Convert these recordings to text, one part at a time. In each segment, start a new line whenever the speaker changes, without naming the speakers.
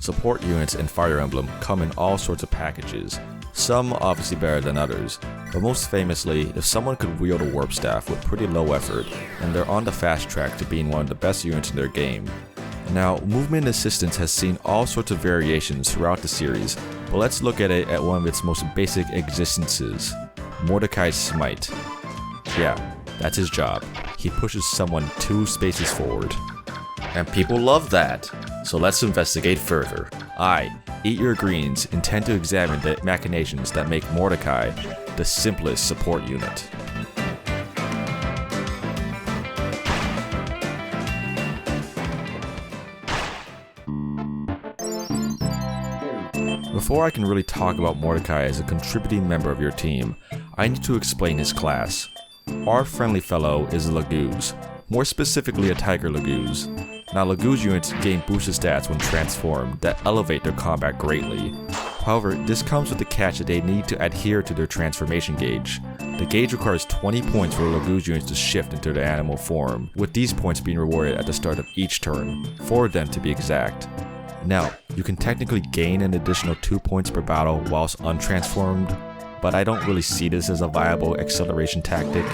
Support units in Fire Emblem come in all sorts of packages, some obviously better than others, but most famously, if someone could wield a warp staff with pretty low effort, and they're on the fast track to being one of the best units in their game. Now, movement assistance has seen all sorts of variations throughout the series, but let's look at it at one of its most basic existences, Mordecai's Smite. Yeah, that's his job. He pushes someone 2 spaces forward. And people love that, so let's investigate further. I, Eat Your Greens, intend to examine the machinations that make Mordecai the simplest support unit. Before I can really talk about Mordecai as a contributing member of your team, I need to explain his class. Our friendly fellow is a Laguz, more specifically a Tiger Laguz. Now, Laguz units gain boosted stats when transformed that elevate their combat greatly. However, this comes with the catch that they need to adhere to their transformation gauge. The gauge requires 20 points for Laguz units to shift into their animal form, with these points being rewarded at the start of each turn, 4 of them to be exact. Now, you can technically gain an additional 2 points per battle whilst untransformed, but I don't really see this as a viable acceleration tactic.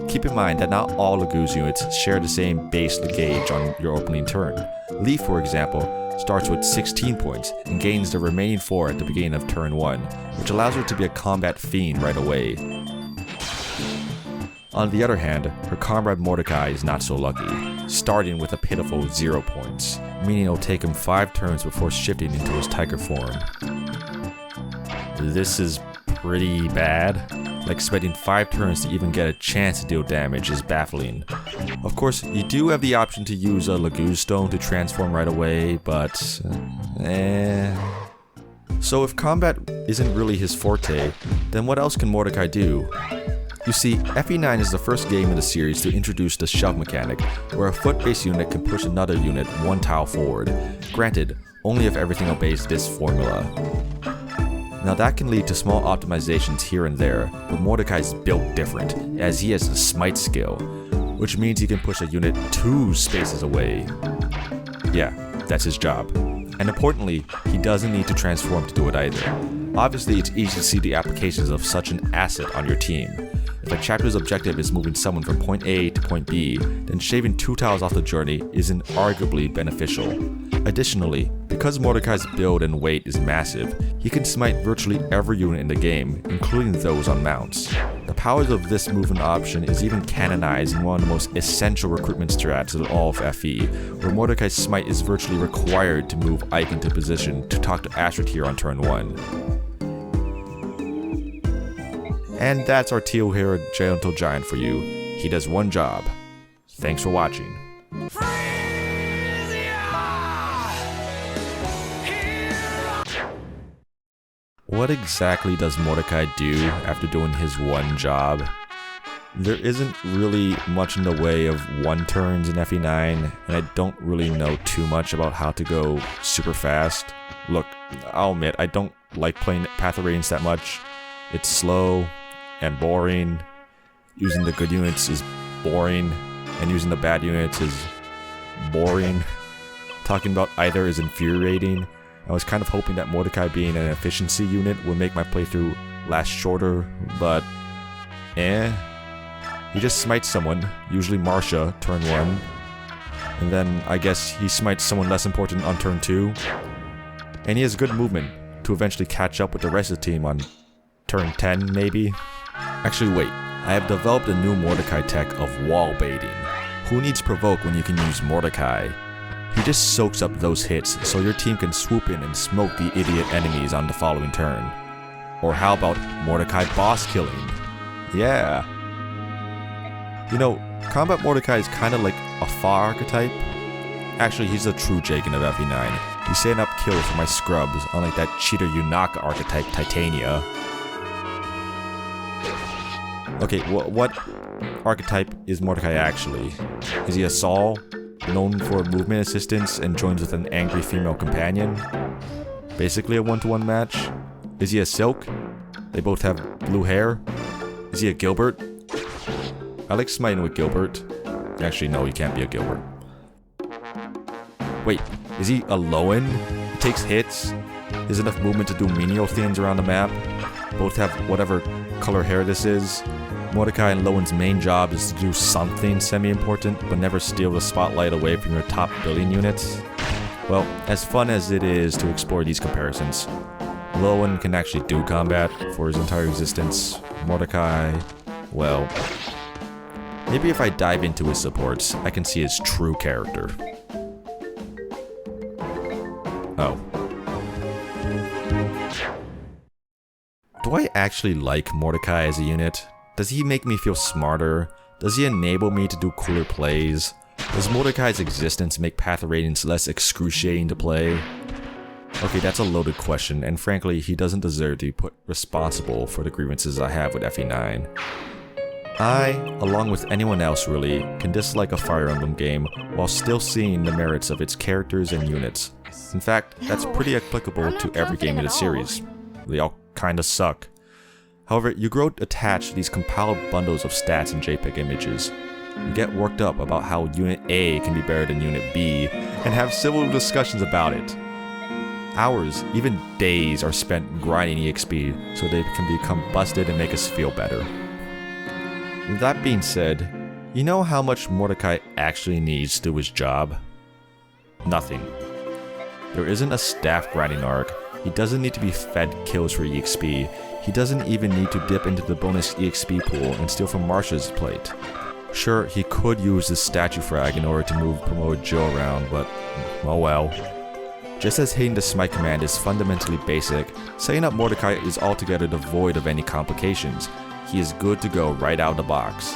Keep in mind that not all Laguz units share the same base gauge on your opening turn. Leaf, for example, starts with 16 points and gains the remaining 4 at the beginning of turn 1, which allows her to be a combat fiend right away. On the other hand, her comrade Mordecai is not so lucky, starting with a pitiful 0 points, meaning it'll take him 5 turns before shifting into his tiger form. This is pretty bad. Like, spending 5 turns to even get a chance to deal damage is baffling. Of course, you do have the option to use a Laguz stone to transform right away, but So if combat isn't really his forte, then what else can Mordecai do? You see, FE9 is the first game in the series to introduce the shove mechanic, where a foot-based unit can push another unit 1 tile forward. Granted, only if everything obeys this formula. Now that can lead to small optimizations here and there, but Mordecai's built different, as he has the Smite skill, which means he can push a unit 2 spaces away. Yeah, that's his job. And importantly, he doesn't need to transform to do it either. Obviously, it's easy to see the applications of such an asset on your team. If a chapter's objective is moving someone from point A to point B, then shaving 2 tiles off the journey isn't arguably beneficial. Additionally, because Mordecai's build and weight is massive, he can smite virtually every unit in the game, including those on mounts. The powers of this movement option is even canonized in one of the most essential recruitment strats of all of FE, where Mordecai's smite is virtually required to move Ike into position to talk to Astroteer on turn 1. And that's our teal haired gentle giant for you. He does one job. Thanks for watching. What exactly does Mordecai do after doing his one job? There isn't really much in the way of 1 turns in FE9, and I don't really know too much about how to go super fast. Look, I'll admit, I don't like playing Path of Radiance that much. It's slow and boring. Using the good units is boring, and using the bad units is boring. Talking about either is infuriating. I was kind of hoping that Mordecai being an efficiency unit would make my playthrough last shorter, but He just smites someone, usually Marcia, turn 1, and then I guess he smites someone less important on turn 2, and he has good movement to eventually catch up with the rest of the team on turn 10 maybe. Actually wait, I have developed a new Mordecai tech of wall baiting. Who needs provoke when you can use Mordecai? He just soaks up those hits so your team can swoop in and smoke the idiot enemies on the following turn. Or how about Mordecai boss killing? Yeah. You know, combat Mordecai is kind of like a Fa archetype. Actually, he's the true Jagan of FE9. He's setting up kills for my scrubs, unlike that cheater Yunaka archetype Titania. Okay, what archetype is Mordecai actually? Is he a Saul, known for movement assistance and joins with an angry female companion? Basically a 1-to-1 match? Is he a Silk? They both have blue hair? Is he a Gilbert? I like smiting with Gilbert. Actually, no, he can't be a Gilbert. Wait, is he a Lowen? takes hits. He has enough movement to do menial things around the map. Both have whatever color hair this is. Mordecai and Lowen's main job is to do something semi-important, but never steal the spotlight away from your top billion units. Well, as fun as it is to explore these comparisons, Lowen can actually do combat for his entire existence. Mordecai, well, maybe if I dive into his supports, I can see his true character. Oh. Do I actually like Mordecai as a unit? Does he make me feel smarter? Does he enable me to do cooler plays? Does Mordecai's existence make path ratings less excruciating to play? Okay, that's a loaded question, and frankly, he doesn't deserve to be put responsible for the grievances I have with FE9. I, along with anyone else really, can dislike a Fire Emblem game while still seeing the merits of its characters and units. In fact, that's pretty applicable to every game in the series. They all kinda suck. However, you grow attached to these compiled bundles of stats and JPEG images. You get worked up about how Unit A can be better than Unit B, and have civil discussions about it. Hours, even days, are spent grinding EXP so they can become busted and make us feel better. With that being said, you know how much Mordecai actually needs to do his job? Nothing. There isn't a staff grinding arc. He doesn't need to be fed kills for EXP. He doesn't even need to dip into the bonus EXP pool and steal from Marsha's plate. Sure, he could use the statue frag in order to move promoted Joe around, but oh well. Just as hitting the Smite command is fundamentally basic, setting up Mordecai is altogether devoid of any complications. He is good to go right out of the box.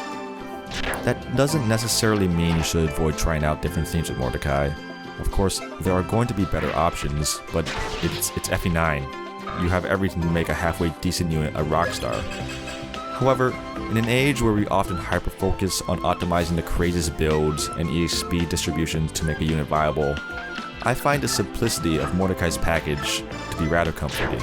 That doesn't necessarily mean you should avoid trying out different themes with Mordecai. Of course, there are going to be better options, but it's FE9. You have everything to make a halfway decent unit a rockstar. However, in an age where we often hyper-focus on optimizing the craziest builds and EXP distributions to make a unit viable, I find the simplicity of Mordecai's package to be rather comforting.